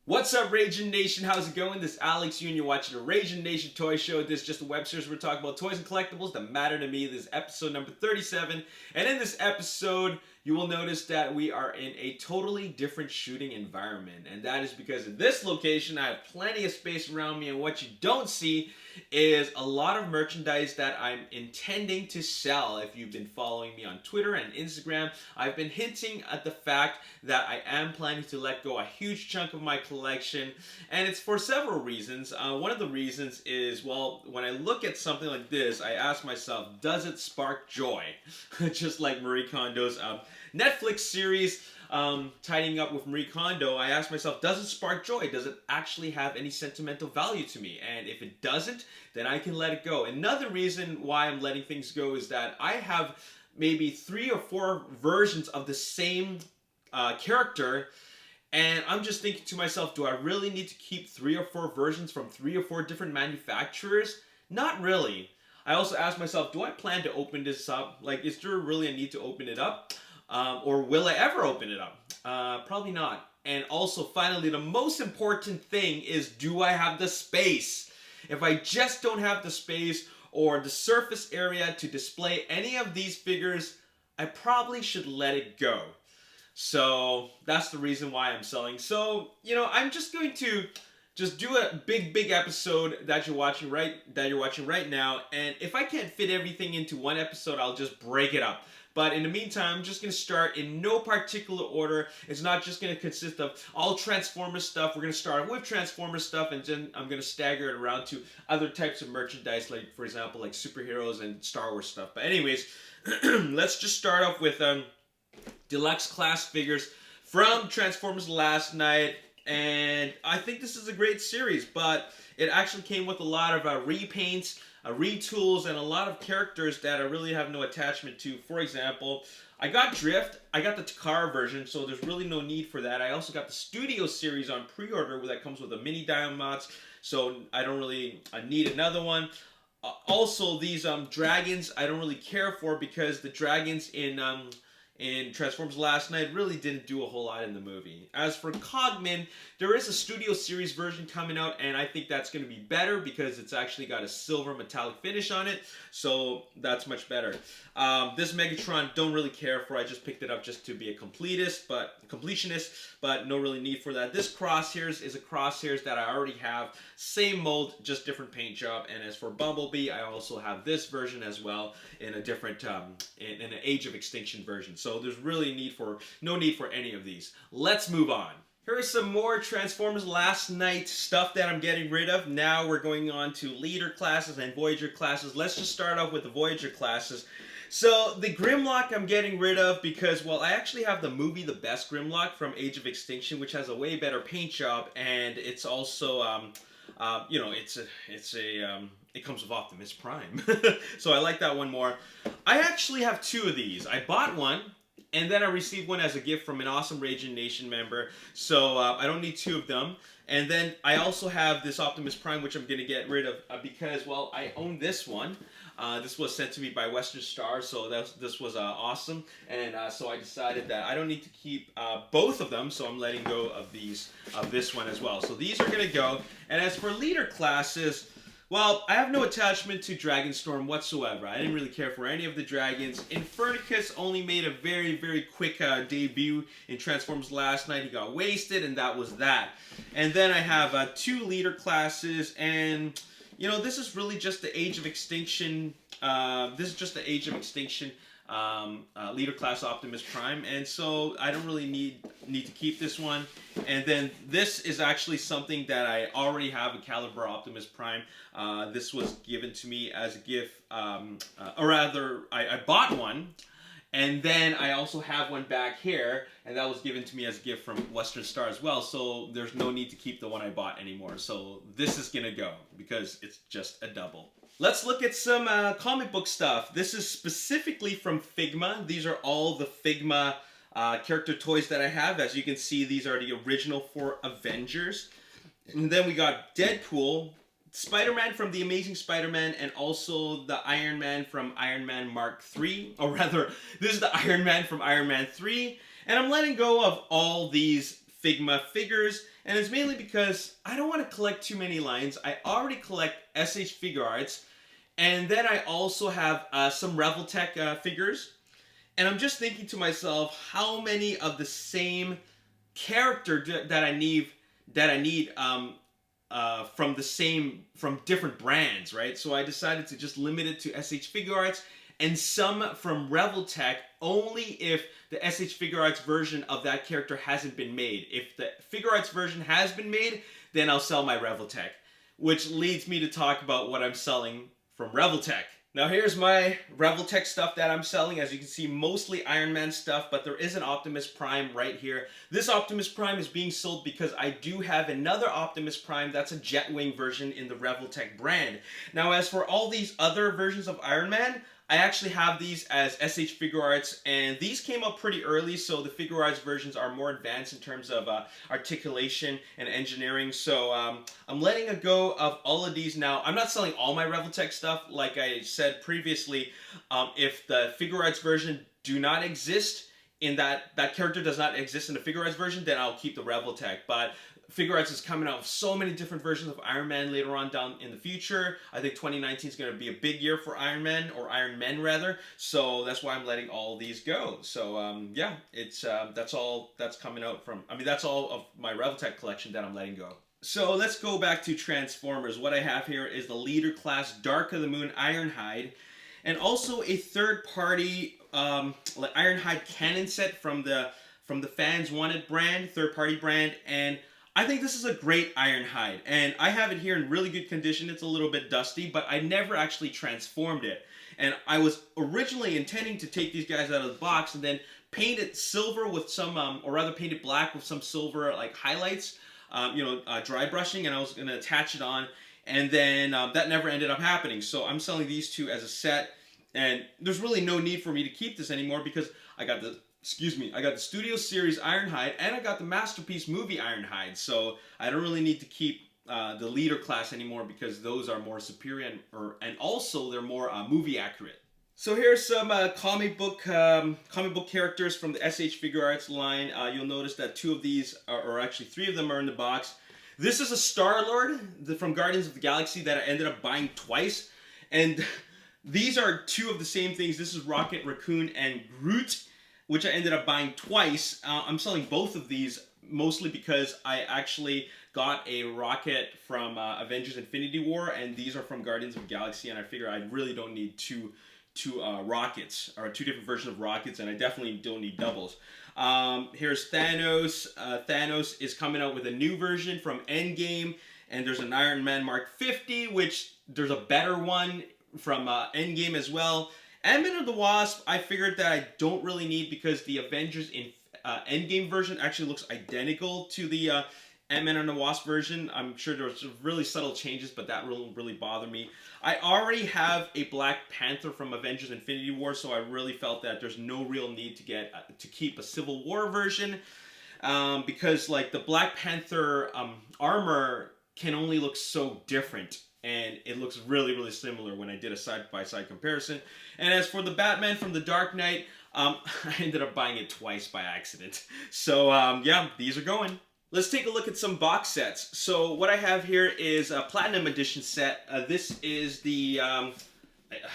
What's up, Ragin Nation? How's it going? This is Alex you and you're watching the Ragin Nation Toy Show. This is just a web series where we're talking about toys and collectibles that matter to me. This is episode number 37. And in this episode, you will notice that we are in a totally different shooting environment. And that is because in this location, I have plenty of space around me. And what you don't see is a lot of merchandise that I'm intending to sell. If you've been following me on Twitter and Instagram, I've been hinting at the fact that I am planning to let go a huge chunk of my collection, and it's for several reasons. One of the reasons is, well, when I look at something like this, I ask myself, does it spark joy? Just like Marie Kondo's Netflix series, Tidying Up with Marie Kondo, I ask myself, does it spark joy? Does it actually have any sentimental value to me? And if it doesn't, then I can let it go. Another reason why I'm letting things go is that I have maybe 3 or 4 versions of the same character, and I'm just thinking to myself, do I really need to keep 3 or 4 versions from 3 or 4 different manufacturers? Not really. I also ask myself, do I plan to open this up? Like, is there really a need to open it up? Or will I ever open it up? Probably not. And also, finally, the most important thing is, do I have the space? If I just don't have the space or the surface area to display any of these figures, I probably should let it go. So that's the reason why I'm selling. So, I'm just going to do a big episode that you're watching right now. And if I can't fit everything into one episode, I'll just break it up. But in the meantime, I'm just going to start in no particular order. It's not just going to consist of all Transformers stuff. We're going to start with Transformers stuff, and then I'm going to stagger it around to other types of merchandise, like, for example, like superheroes and Star Wars stuff. But anyways, let's just start off with deluxe class figures from Transformers Last Night. And I think this is a great series, but it actually came with a lot of repaints, retools, and a lot of characters that I really have no attachment to. For example, I got Drift, I got the Takara version, so there's really no need for that. I also got the Studio series on pre-order that comes with a mini dinobots, so I don't really need another one. Also, these dragons I don't really care for, because the dragons in Transformers Last Night really didn't do a whole lot in the movie. As for Cogman, there is a Studio Series version coming out, and I think that's going to be better because it's actually got a silver metallic finish on it, so that's much better. This Megatron, don't really care for. I just picked it up just to be a completionist, but no really need for that. This Crosshairs is a Crosshairs that I already have. Same mold, just different paint job. And as for Bumblebee, I also have this version as well in a different, in an Age of Extinction version. So there's really no need for any of these. Let's move on. Here are some more Transformers Last Night stuff that I'm getting rid of. Now we're going on to leader classes and Voyager classes. Let's just start off with the Voyager classes. So the Grimlock I'm getting rid of because, well, I actually have the movie The Best Grimlock from Age of Extinction, which has a way better paint job, and it's also, it comes with Optimus Prime. So I like that one more. I actually have 2 of these. I bought one, and then I received one as a gift from an awesome Ragin Nation member, so I don't need 2 of them. And then I also have this Optimus Prime, which I'm going to get rid of because, well, I own this one. This was sent to me by Western Star, so this was awesome. And so I decided that I don't need to keep both of them, so I'm letting go of this one as well. So these are going to go. And as for leader classes, well, I have no attachment to Dragonstorm whatsoever. I didn't really care for any of the dragons. Infernicus only made a very quick debut in Transformers Last Night. He got wasted, and that was that. And then I have 2 leader classes, and this is really just the Age of Extinction. Leader class Optimus Prime, and so I don't really need to keep this one. And then this is actually something that I already have, a Caliber Optimus Prime. This was given to me as a gift, or rather, I bought one, and then I also have one back here, and that was given to me as a gift from Western Star as well, so there's no need to keep the one I bought anymore. So this is gonna go, because it's just a double. Let's look at some comic book stuff. This is specifically from Figma. These are all the Figma character toys that I have. As you can see, these are the original 4 Avengers. And then we got Deadpool, Spider-Man from The Amazing Spider-Man, and also the Iron Man from Iron Man Mark III. Or rather, this is the Iron Man from Iron Man 3. And I'm letting go of all these Figma figures, and it's mainly because I don't want to collect too many lines. I already collect SH Figuarts, and then I also have some Revoltech figures, and I'm just thinking to myself, how many of the same character that I need from different brands, right? So I decided to just limit it to SH Figuarts and some from Revoltech only if the SH Figuarts version of that character hasn't been made. If the Figuarts version has been made, then I'll sell my Revoltech, which leads me to talk about what I'm selling from Revoltech. Now here's my Revoltech stuff that I'm selling. As you can see, mostly Iron Man stuff, but there is an Optimus Prime right here. This Optimus Prime is being sold because I do have another Optimus Prime that's a Jetwing version in the Revoltech brand. Now as for all these other versions of Iron Man, I actually have these as SH Figuarts, and these came out pretty early, so the Figuarts versions are more advanced in terms of articulation and engineering. So I'm letting a go of all of these now. I'm not selling all my Revoltech stuff. Like I said previously, if the Figuarts version do not exist, in that character does not exist in the Figuarts version, then I'll keep the Revoltech. But Figuarts is coming out with so many different versions of Iron Man later on down in the future. I think 2019 is going to be a big year for Iron Man, or Iron Men rather. So that's why I'm letting all these go. So yeah, it's that's all that's coming out from. I mean, that's all of my Revoltech collection that I'm letting go. So let's go back to Transformers. What I have here is the Leader Class Dark of the Moon Ironhide, and also a third-party Ironhide cannon set from the Fans Wanted brand, third-party brand, and I think this is a great Ironhide, and I have it here in really good condition. It's a little bit dusty, but I never actually transformed it. And I was originally intending to take these guys out of the box and then paint it silver with some, or rather paint it black with some silver like highlights, dry brushing, and I was going to attach it on, and then that never ended up happening. So I'm selling these two as a set, and there's really no need for me to keep this anymore because I got the Studio Series Ironhide, and I got the Masterpiece Movie Ironhide, so I don't really need to keep the Leader Class anymore because those are more superior and also they're more movie accurate. So here's some comic book characters from the SH Figuarts line. You'll notice that two of these, or actually three of them, are in the box. This is a Star-Lord from Guardians of the Galaxy that I ended up buying twice, and these are two of the same things. This is Rocket Raccoon and Groot, which I ended up buying twice. I'm selling both of these mostly because I actually got a Rocket from Avengers Infinity War, and these are from Guardians of the Galaxy, and I figure I really don't need two Rockets, or two different versions of Rockets, and I definitely don't need doubles. Here's Thanos. Thanos is coming out with a new version from Endgame, and there's an Iron Man Mark 50, which there's a better one from Endgame as well. Ant-Man and the Wasp, I figured that I don't really need because the Avengers in Endgame version actually looks identical to the Ant-Man and the Wasp version. I'm sure there's really subtle changes, but that won't really bother me. I already have a Black Panther from Avengers Infinity War, so I really felt that there's no real need to keep a Civil War version because like the Black Panther armor can only look so different. And it looks really, really similar when I did a side-by-side comparison. And as for the Batman from The Dark Knight, I ended up buying it twice by accident. So, yeah, these are going. Let's take a look at some box sets. So what I have here is a Platinum Edition set. This is the, I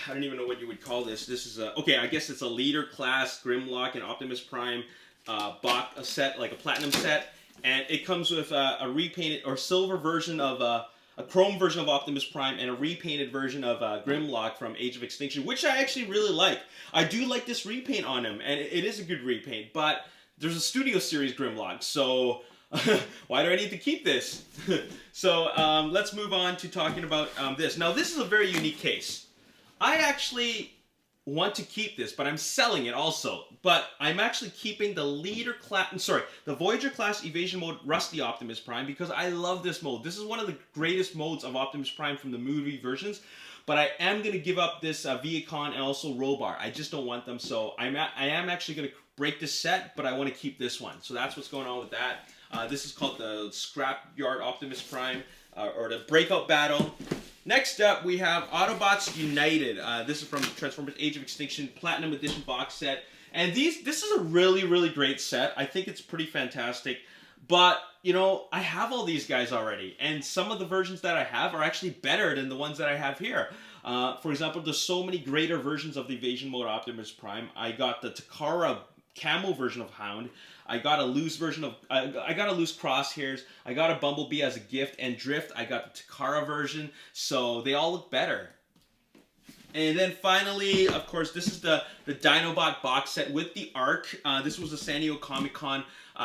don't even know what you would call this. This is okay, I guess it's a Leader Class Grimlock and Optimus Prime box set, like a Platinum set. And it comes with a repainted or silver version of a chrome version of Optimus Prime and a repainted version of Grimlock from Age of Extinction, which I actually really like. I do like this repaint on him, and it is a good repaint, but there's a Studio Series Grimlock, so why do I need to keep this? So let's move on to talking about this. Now, this is a very unique case. I actually want to keep this, but I'm selling it also. But I'm actually keeping the the Voyager class Evasion Mode Rusty Optimus Prime because I love this mode. This is one of the greatest modes of Optimus Prime from the movie versions. But I am going to give up this Viacon and also Robar. I just don't want them, so I am actually going to break this set, but I want to keep this one. So that's what's going on with that. This is called the Scrapyard Optimus Prime, or the Breakout Battle. Next up, we have Autobots United. This is from Transformers Age of Extinction Platinum Edition box set. And this is a really, really great set. I think it's pretty fantastic. But, you know, I have all these guys already, and some of the versions that I have are actually better than the ones that I have here. For example, there's so many greater versions of the Evasion Mode Optimus Prime. I got the Takara camo version of Hound. I got a loose version of... I got a loose Crosshairs. I got a Bumblebee as a gift, and Drift, I got the Takara version, so they all look better. And then finally, of course, this is the Dinobot box set with the Arc. This was a San Diego Comic-Con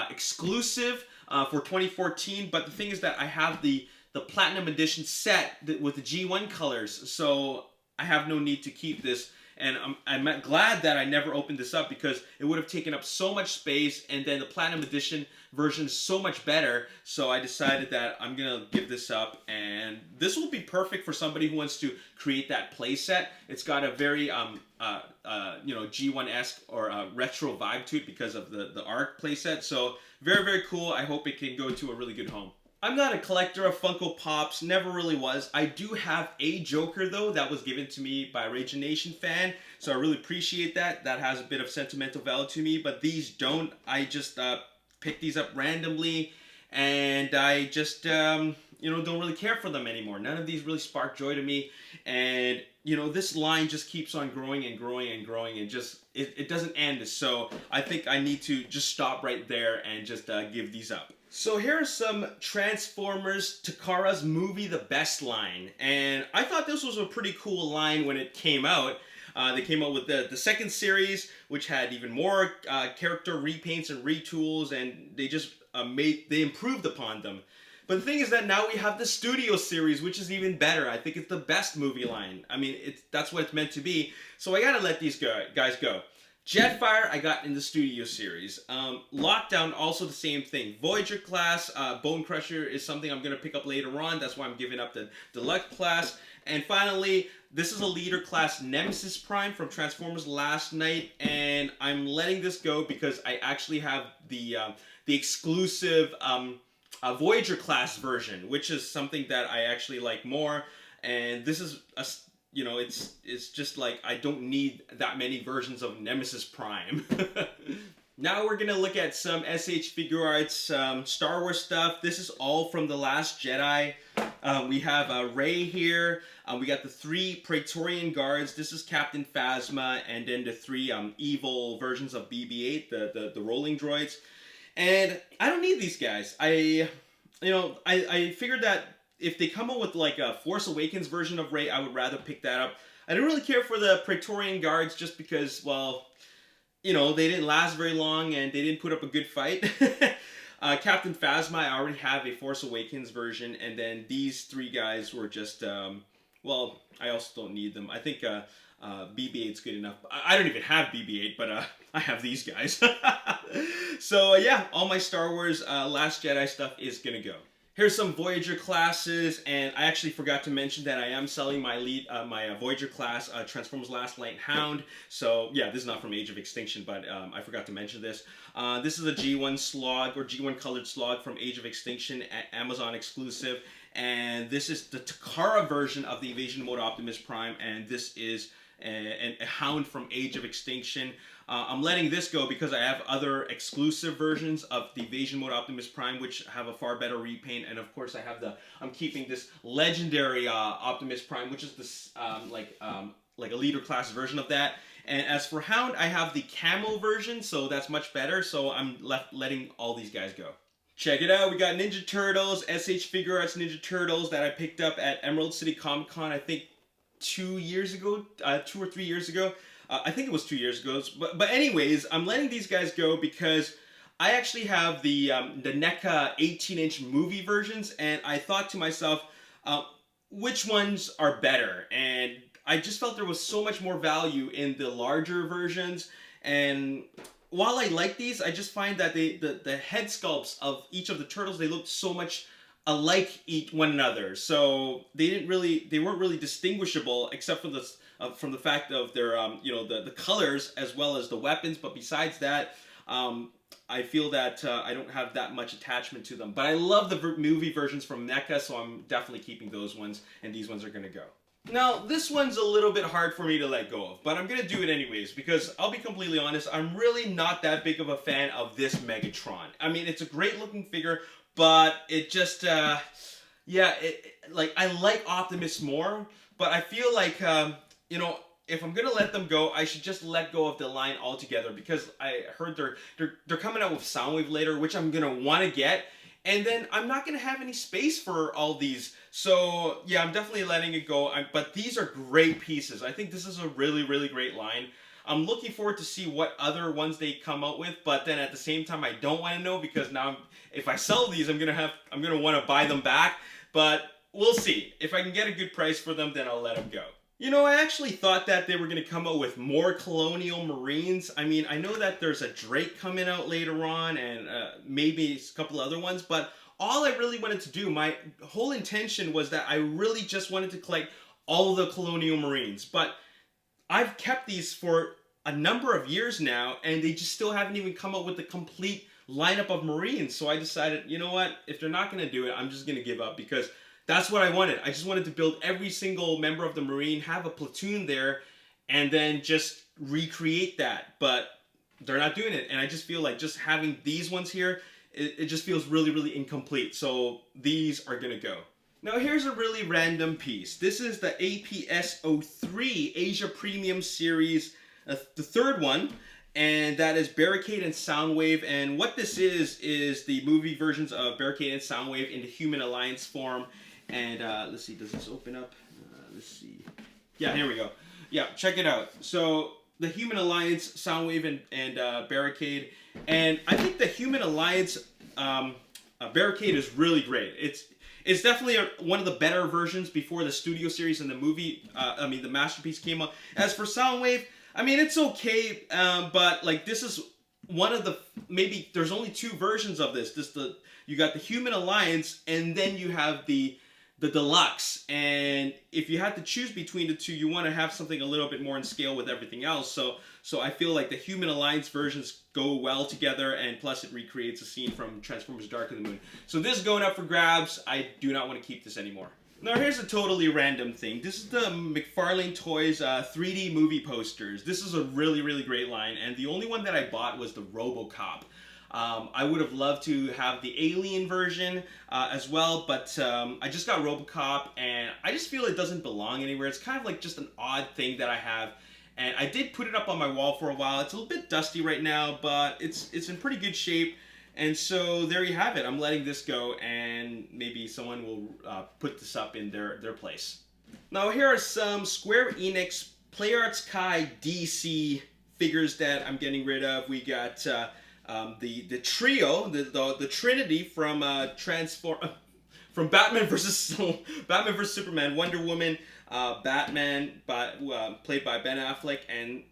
exclusive for 2014, but the thing is that I have the Platinum Edition set with the G1 colors, so I have no need to keep this. And I'm glad that I never opened this up because it would have taken up so much space, and then the Platinum Edition version is so much better, so I decided that I'm going to give this up, and this will be perfect for somebody who wants to create that playset. It's got a very, you know, G1-esque or retro vibe to it because of the Arc playset, so very, very cool. I hope it can go to a really good home. I'm not a collector of Funko Pops, never really was. I do have a Joker though that was given to me by a Ragin Nation fan, so I really appreciate that. That has a bit of sentimental value to me, but these don't. I just picked these up randomly, and I just, you know, don't really care for them anymore. None of these really spark joy to me, and, you know, this line just keeps on growing and growing and growing, and just, it doesn't end, so I think I need to just stop right there and just give these up. So here are some Transformers Takara's Movie The Best line, and I thought this was a pretty cool line when it came out. They came out with the second series, which had even more character repaints and retools, and they just they improved upon them. But the thing is that now we have the Studio series, which is even better. I think it's the best movie line. I mean, that's what it's meant to be. So I gotta let these guys go. Jetfire, I got in the Studio series. Lockdown, also the same thing. Voyager class, Bone Crusher is something I'm going to pick up later on. That's why I'm giving up the Deluxe class. And finally, this is a leader class Nemesis Prime from Transformers Last Night. And I'm letting this go because I actually have the exclusive Voyager class version, which is something that I actually like more. And this is a... You know, it's just like I don't need that many versions of Nemesis Prime. Now we're gonna look at some SH Figuarts Star Wars stuff. This is all from The Last Jedi. We have Rey here. We got the 3 Praetorian Guards. This is Captain Phasma, and then the 3 evil versions of BB-8, the rolling droids. And I don't need these guys. I figured that if they come out with like a Force Awakens version of Rey, I would rather pick that up. I didn't really care for the Praetorian Guards just because, well, you know, they didn't last very long and they didn't put up a good fight. Captain Phasma, I already have a Force Awakens version, and then these 3 guys were just, well, I also don't need them. I think BB-8's good enough. I don't even have BB-8, but I have these guys. So yeah, all my Star Wars Last Jedi stuff is gonna go. Here's some Voyager classes, and I actually forgot to mention that I am selling my Voyager class, Transformers Last Light Hound. So yeah, this is not from Age of Extinction, but I forgot to mention this. This is a G1 slog, or G1 colored slog from Age of Extinction, Amazon exclusive. And this is the Takara version of the Evasion Mode Optimus Prime, and this is a Hound from Age of Extinction. I'm letting this go because I have other exclusive versions of the Evasion Mode Optimus Prime, which have a far better repaint, and of course I'm keeping this legendary Optimus Prime, which is this like a leader class version of that. And as for Hound, I have the camo version, so that's much better. So I'm letting all these guys go. Check it out, we got Ninja Turtles, SH Figuarts Ninja Turtles that I picked up at Emerald City Comic Con, I think 2 years ago, 2 or 3 years ago. I think it was 2 years ago. But anyways, I'm letting these guys go because I actually have the NECA 18-inch movie versions, and I thought to myself, which ones are better? And I just felt there was so much more value in the larger versions. And while I like these, I just find that the head sculpts of each of the turtles, they look so much alike one another. So they weren't really distinguishable except for from the fact of their the colors as well as the weapons. But besides that, I feel that I don't have that much attachment to them. But I love the movie versions from NECA, so I'm definitely keeping those ones, and these ones are going to go. Now, this one's a little bit hard for me to let go of, but I'm gonna do it anyways, because I'll be completely honest, I'm really not that big of a fan of this Megatron. I mean, it's a great looking figure, but it just, yeah, like, I like Optimus more, but I feel like, you know, if I'm gonna let them go, I should just let go of the line altogether, because I heard they're coming out with Soundwave later, which I'm gonna want to get, and then I'm not gonna have any space for all these. So yeah, I'm definitely letting it go. But these are great pieces. I think this is a really, really great line. I'm looking forward to see what other ones they come out with, but then at the same time, I don't want to know, because now if I sell these, I'm gonna want to buy them back. But we'll see. If I can get a good price for them, then I'll let them go. You know, I actually thought that they were going to come out with more Colonial Marines. I mean, I know that there's a Drake coming out later on, and maybe a couple other ones, but all I really wanted to do, my whole intention was that I really just wanted to collect all the Colonial Marines. But I've kept these for a number of years now, and they just still haven't even come up with the complete lineup of Marines. So I decided, you know what, if they're not going to do it, I'm just going to give up, because that's what I wanted. I just wanted to build every single member of the Marine, have a platoon there, and then just recreate that. But they're not doing it, and I just feel like just having these ones here, it just feels really, really incomplete. So these are gonna go. Now here's a really random piece. This is the APS-03 Asia Premium Series, the third one, and that is Barricade and Soundwave. And what this is the movie versions of Barricade and Soundwave into Human Alliance form. And let's see, does this open up? Let's see. Yeah, here we go. Yeah, check it out. So the Human Alliance, Soundwave, and Barricade. And I think the Human Alliance Barricade is really great. It's definitely one of the better versions before the studio series and the movie, the Masterpiece came out. As for Soundwave, I mean, it's okay, but like this is one of the, maybe there's only two versions of this. You got the Human Alliance, and then you have the deluxe. And if you had to choose between the two, you want to have something a little bit more in scale with everything else. So I feel like the Human Alliance versions go well together, and plus it recreates a scene from Transformers Dark of the Moon. So this is going up for grabs. I do not want to keep this anymore. Now here's a totally random thing. This is the McFarlane Toys 3D movie posters. This is a really, really great line, and the only one that I bought was the RoboCop. I would have loved to have the Alien version as well, but I just got RoboCop, and I just feel it doesn't belong anywhere. It's kind of like just an odd thing that I have, and I did put it up on my wall for a while. It's a little bit dusty right now, but it's in pretty good shape. And so there you have it. I'm letting this go, and maybe someone will put this up in their place. Now here are some Square Enix PlayArts Kai DC figures that I'm getting rid of. We got the trio, the Trinity from from Batman versus Superman, Wonder Woman, Batman played by Ben Affleck, and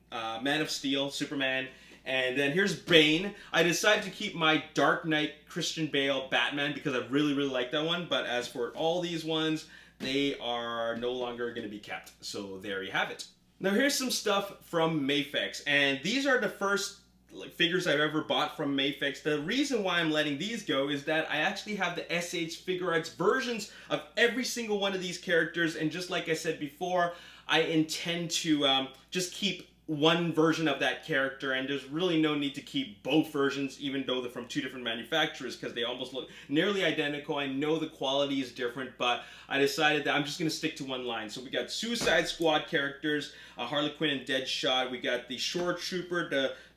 Man of Steel, Superman. And then here's Bane. I decided to keep my Dark Knight Christian Bale Batman because I really, really like that one. But as for all these ones, they are no longer going to be kept. So there you have it. Now here's some stuff from MAFEX. And these are the first figures I've ever bought from MAFEX. The reason why I'm letting these go is that I actually have the SH Figuarts versions of every single one of these characters. And just like I said before, I intend to just keep one version of that character, and there's really no need to keep both versions, even though they're from two different manufacturers, because they almost look nearly identical. I know the quality is different, but I decided that I'm just going to stick to one line. So we got Suicide Squad characters, Harley Quinn and Deadshot. We got the Shore Trooper,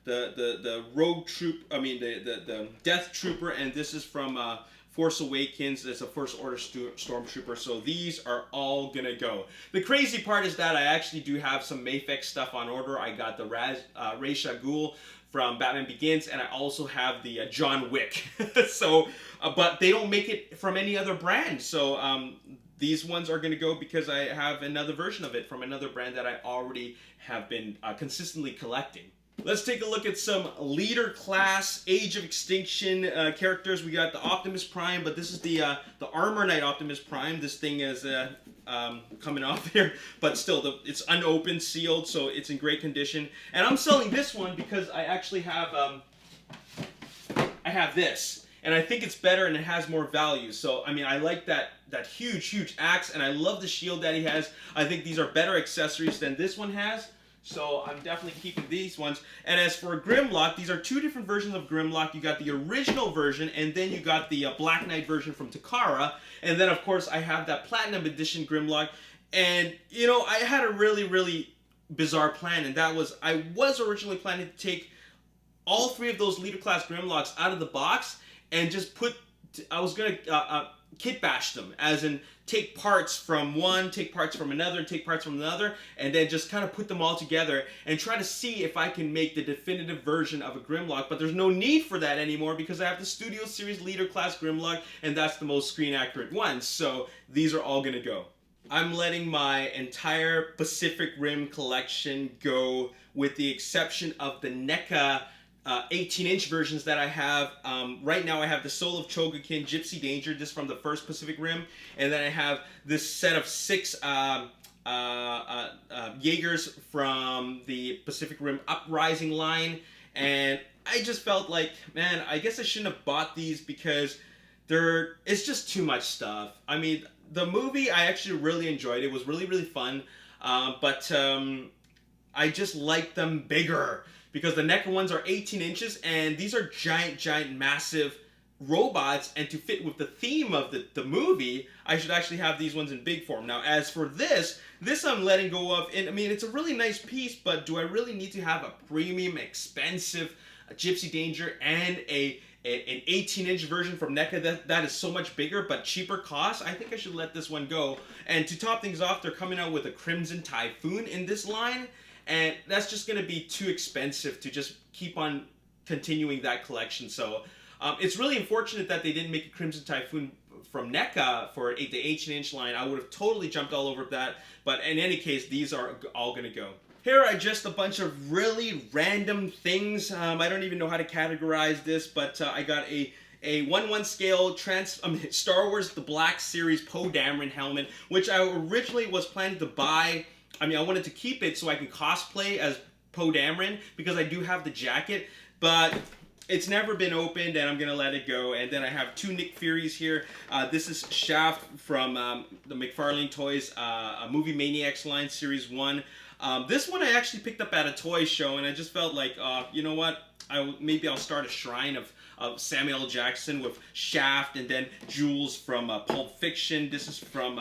the Rogue Troop, the Death Trooper, and this is from Force Awakens. It's a First Order Stormtrooper, so these are all gonna go. The crazy part is that I actually do have some MAFEX stuff on order. I got the Ra's al Ghul from Batman Begins, and I also have the John Wick. So, but they don't make it from any other brand, so these ones are gonna go because I have another version of it from another brand that I already have been consistently collecting. Let's take a look at some Leader Class Age of Extinction characters. We got the Optimus Prime, but this is the Armor Knight Optimus Prime. This thing is coming off here, but still, it's unopened, sealed, so it's in great condition. And I'm selling this one because I actually have I have this. and I think it's better and it has more value. So I mean, I like that huge axe, and I love the shield that he has. I think these are better accessories than this one has. So I'm definitely keeping these ones. And as for Grimlock, these are two different versions of Grimlock. You got the original version, and then you got the Black Knight version from Takara. And then, of course, I have that Platinum Edition Grimlock. And, you know, I had a really bizarre plan, and that was I was originally planning to take all three of those leader class Grimlocks out of the box and just I was going to kit bash them, as in take parts from one, take parts from another, take parts from another, and then just kind of put them all together and try to see if I can make the definitive version of a Grimlock. But there's no need for that anymore because I have the Studio Series Leader Class Grimlock, and that's the most screen accurate one. So these are all going to go. I'm letting my entire Pacific Rim collection go, with the exception of the NECA 18-inch versions that I have. Right now I have the Soul of Chogokin, Gypsy Danger, this from the first Pacific Rim, and then I have this set of 6 Jaegers from the Pacific Rim Uprising line, and I just felt like, man, I guess I shouldn't have bought these because it's just too much stuff. I mean, the movie I actually really enjoyed. It was really fun, but I just like them bigger, because the NECA ones are 18 inches, and these are giant, massive robots, and to fit with the theme of the movie, I should actually have these ones in big form. Now, as for this I'm letting go of, and I mean, it's a really nice piece, but do I really need to have a premium, expensive Gypsy Danger and an 18-inch version from NECA that is so much bigger but cheaper cost? I think I should let this one go. And to top things off, they're coming out with a Crimson Typhoon in this line, and that's just going to be too expensive to just keep on continuing that collection. So it's really unfortunate that they didn't make a Crimson Typhoon from NECA for the 18-inch line. I would have totally jumped all over that. But in any case, these are all going to go. Here are just a bunch of really random things. I don't even know how to categorize this, but I got a 1/1 scale Star Wars The Black Series Poe Dameron helmet, which I originally was planning to buy. I mean, I wanted to keep it so I can cosplay as Poe Dameron, because I do have the jacket, but it's never been opened, and I'm going to let it go. And then I have 2 Nick Furies here. This is Shaft from the McFarlane Toys Movie Maniacs line, Series 1. This one I actually picked up at a toy show, and I just felt like, you know what, maybe I'll start a shrine of Samuel L. Jackson with Shaft, and then Jules from Pulp Fiction. This is from,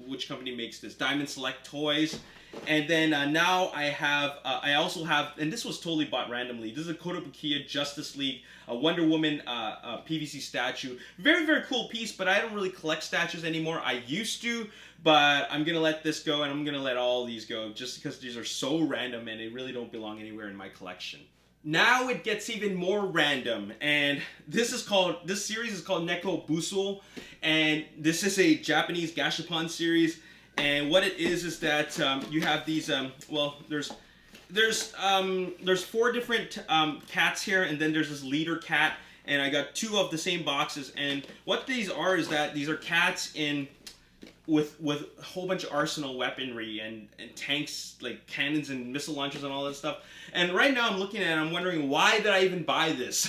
which company makes this? Diamond Select Toys. And then now I also have, and this was totally bought randomly, this is a Kotobukiya Justice League Wonder Woman PVC statue. Very cool piece, but I don't really collect statues anymore. I used to, but I'm going to let this go, and I'm going to let all these go, just because these are so random and they really don't belong anywhere in my collection. Now it gets even more random, and this series is called Neko Busul, and this is a Japanese gashapon series. And what it is that you have these, well, there's 4 different cats here, and then there's this leader cat, and I got 2 of the same boxes. And what these are is that these are cats with a whole bunch of arsenal weaponry and tanks, like cannons and missile launchers and all that stuff. And right now I'm looking at it, I'm wondering, why did I even buy this?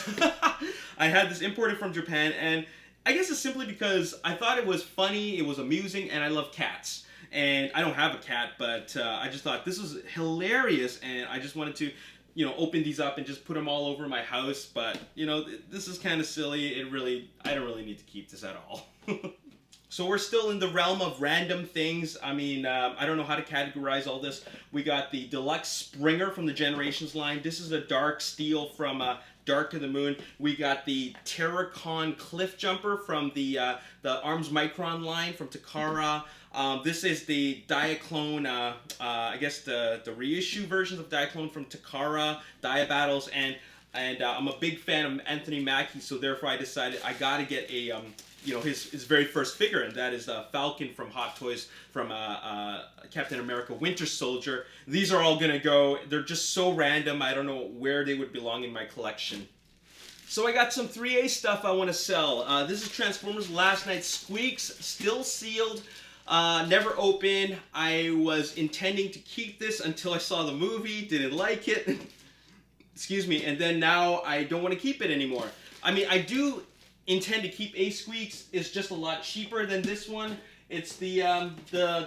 I had this imported from Japan, and I guess it's simply because I thought it was funny, it was amusing, and I love cats. And I don't have a cat, but I just thought this was hilarious, and I just wanted to, you know, open these up and just put them all over my house. But, you know, this is kind of silly. I don't really need to keep this at all. So we're still in the realm of random things. I mean, I don't know how to categorize all this. We got the Deluxe Springer from the Generations line. This is a dark steel from Dark to the Moon. We got the Terracon Cliff Jumper from the Arms Micron line from Takara. This is the Diaclone, I guess the reissue versions of Diaclone from Takara, Diabattles, and I'm a big fan of Anthony Mackie, so therefore I decided I gotta get a, you know, his very first figure, and that is Falcon from Hot Toys from Captain America Winter Soldier. These are all gonna go. They're just so random, I don't know where they would belong in my collection. So I got some 3A stuff I want to sell. This is Transformers Last Night Squeaks, still sealed. Never opened. I was intending to keep this until I saw the movie, didn't like it. Excuse me, and then now I don't want to keep it anymore. I mean, I do intend to keep a Squeaks. It's just a lot cheaper than this one. It's the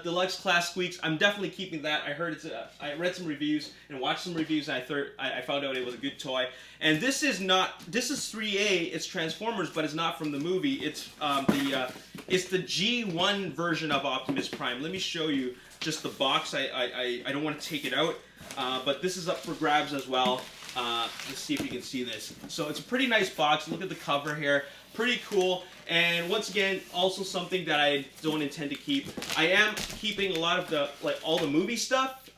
deluxe class Squeaks. I'm definitely keeping that. I heard I read some reviews and watched some reviews, and I found out it was a good toy. And this is 3A. It's Transformers, but it's not from the movie. It's the G1 version of Optimus Prime. Let me show you just the box. I don't want to take it out, but this is up for grabs as well. Let's see if you can see this. So it's a pretty nice box. Look at the cover here. Pretty cool. And once again, also something that I don't intend to keep. I am keeping a lot of all the movie stuff.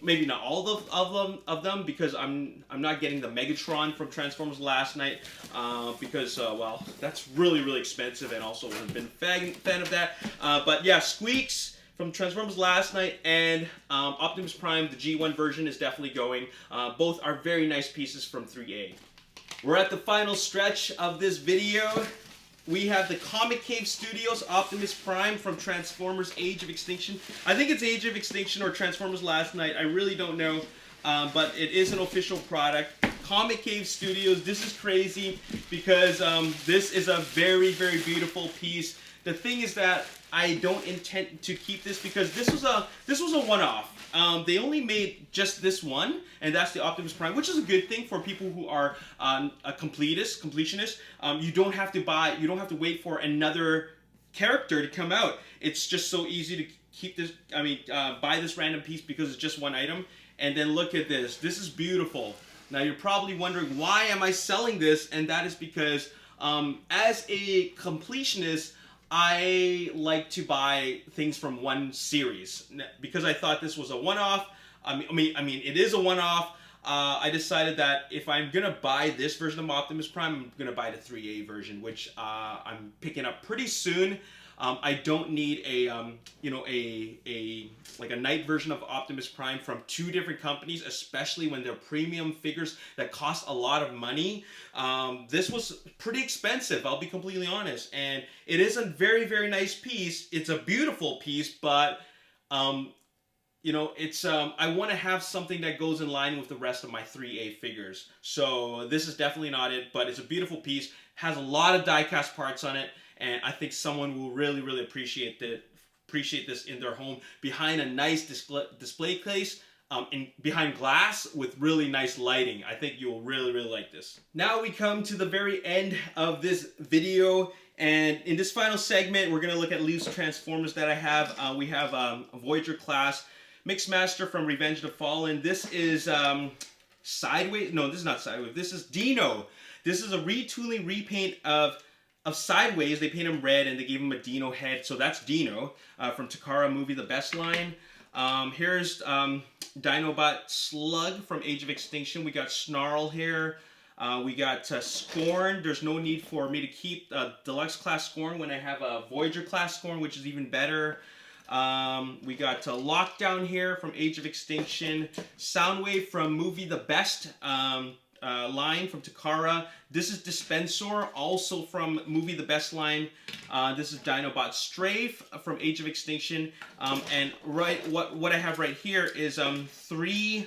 Maybe not all of them because I'm not getting the Megatron from Transformers Last Night because well, that's really expensive, and also I've been a fan of that. But yeah, Squeaks from Transformers Last Night and Optimus Prime, the G1 version, is definitely going. Both are very nice pieces from 3A. We're at the final stretch of this video. We have the Comic Cave Studios Optimus Prime from Transformers Age of Extinction. I think it's Age of Extinction or Transformers Last Night. I really don't know, but it is an official product. Comic Cave Studios, this is crazy because this is a very beautiful piece. The thing is that I don't intend to keep this because this was a one-off. They only made just this one, and that's the Optimus Prime, which is a good thing for people who are a completionist. You don't have to wait for another character to come out. It's just so easy to keep this. Buy this random piece because it's just one item. And then look at this. This is beautiful. Now you're probably wondering, why am I selling this? And that is because as a completionist, I like to buy things from one series because I thought this was a one-off. I mean, it is a one-off. I decided that if I'm gonna buy this version of Optimus Prime, I'm gonna buy the 3A version, which I'm picking up pretty soon. I don't need a night version of Optimus Prime from two different companies, especially when they're premium figures that cost a lot of money. This was pretty expensive, I'll be completely honest, and it is a very nice piece. It's a beautiful piece, but it's I want to have something that goes in line with the rest of my 3A figures. So this is definitely not it, but it's a beautiful piece. Has a lot of die-cast parts on it. And I think someone will really appreciate this in their home behind a nice display case, behind glass with really nice lighting. I think you'll really like this. Now we come to the very end of this video, and in this final segment, we're gonna look at loose Transformers that I have. We have a Voyager class Mixmaster from Revenge of the Fallen. This is Sideways. No, this is not Sideways. This is Dino. This is a retooling repaint of Sideways. They paint him red and they gave him a Dino head, so that's Dino from Takara movie The Best Line. Here's Dinobot Slug from Age of Extinction. We got Snarl here. We got Scorn. There's no need for me to keep deluxe class Scorn when I have a Voyager class Scorn, which is even better. We got Lockdown here from Age of Extinction. Soundwave from movie The Best line from Takara. This is Dispensor, also from movie The Best Line. This is Dinobot Strafe from Age of Extinction. And what I have right here is three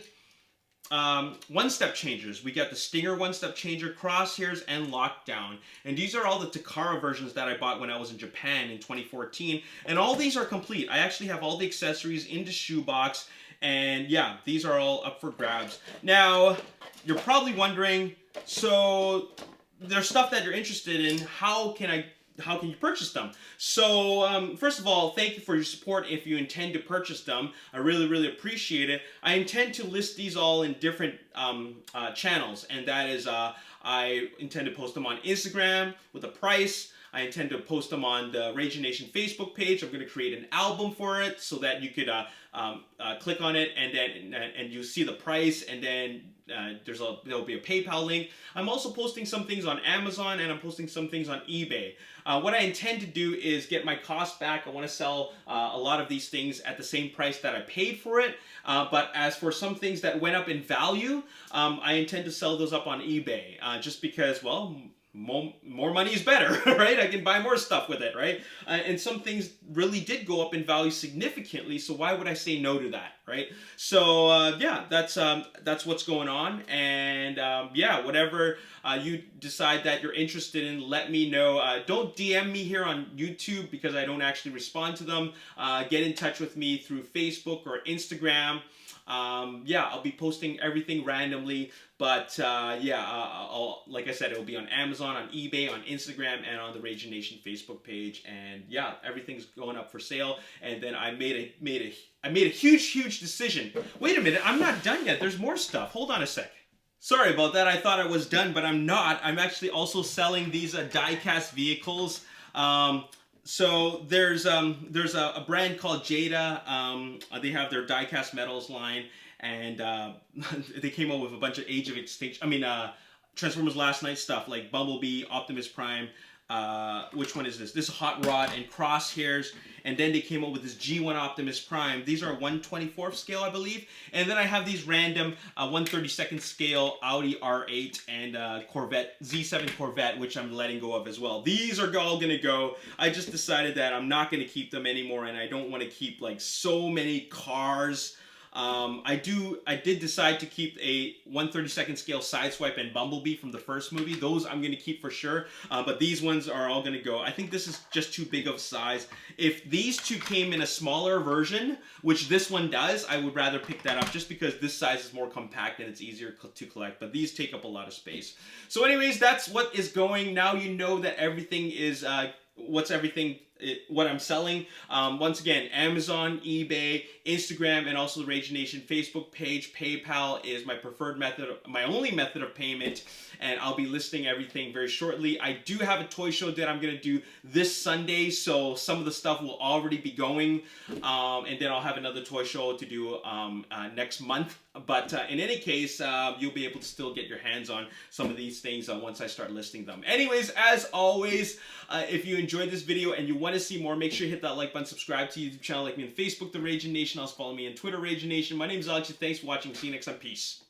one-step changers. We got the Stinger one-step changer, Crosshairs, and Lockdown. And these are all the Takara versions that I bought when I was in Japan in 2014. And all these are complete. I actually have all the accessories in the shoebox. And yeah, these are all up for grabs. Now, you're probably wondering, so there's stuff that you're interested in, how can you purchase them? So, first of all, thank you for your support if you intend to purchase them. I really appreciate it. I intend to list these all in different channels, and that is, I intend to post them on Instagram with a price. I intend to post them on the Ragin Nation Facebook page. I'm going to create an album for it so that you could click on it and you see the price, and then there'll be a PayPal link. I'm also posting some things on Amazon, and I'm posting some things on eBay. What I intend to do is get my cost back. I want to sell a lot of these things at the same price that I paid for it. But as for some things that went up in value, I intend to sell those up on eBay just because, well, more money is better, right? I can buy more stuff with it, right? And some things really did go up in value significantly, so why would I say no to that, right? So yeah, that's what's going on, and yeah, whatever you decide that you're interested in, let me know. Don't DM me here on YouTube because I don't actually respond to them. Get in touch with me through Facebook or Instagram. Yeah, I'll be posting everything randomly, but yeah, like I said, it'll be on Amazon, on eBay, on Instagram, and on the Ragin Nation Facebook page. And yeah, everything's going up for sale. And then I made a huge decision. Wait a minute, I'm not done yet. There's more stuff. Hold on a sec. Sorry about that. I thought I was done, but I'm not. I'm actually also selling these diecast vehicles. So there's a brand called Jada. They have their diecast metals line, and they came up with a bunch of Age of Extinction. Transformers Last Night stuff like Bumblebee, Optimus Prime. Which one is this? This is Hot Rod and Crosshairs. And then they came up with this G1 Optimus Prime. These are 1/24th scale, I believe. And then I have these random 1/32nd scale Audi R8 and Corvette, Z7 Corvette, which I'm letting go of as well. These are all gonna go. I just decided that I'm not gonna keep them anymore, and I don't want to keep like so many cars. I did decide to keep a 1/32nd scale Sideswipe and Bumblebee from the first movie. Those I'm going to keep for sure, but these ones are all going to go. I think this is just too big of size. If these two came in a smaller version, which this one does, I would rather pick that up just because this size is more compact and it's easier to collect, but these take up a lot of space. So anyways, that's what is going. Now you know that everything is, what I'm selling. Once again, Amazon, eBay, Instagram, and also the Ragin Nation Facebook page. PayPal is my preferred method, my only method of payment, and I'll be listing everything very shortly. I do have a toy show that I'm going to do this Sunday, so some of the stuff will already be going, and then I'll have another toy show to do next month. But in any case, you'll be able to still get your hands on some of these things once I start listing them. Anyways, as always, if you enjoyed this video and you want to see more, make sure you hit that like button, subscribe to the YouTube channel, like me on Facebook, The Ragin Nation. Also follow me on Twitter, Ragin Nation. My name is Alex, and thanks for watching. See you next time. Peace.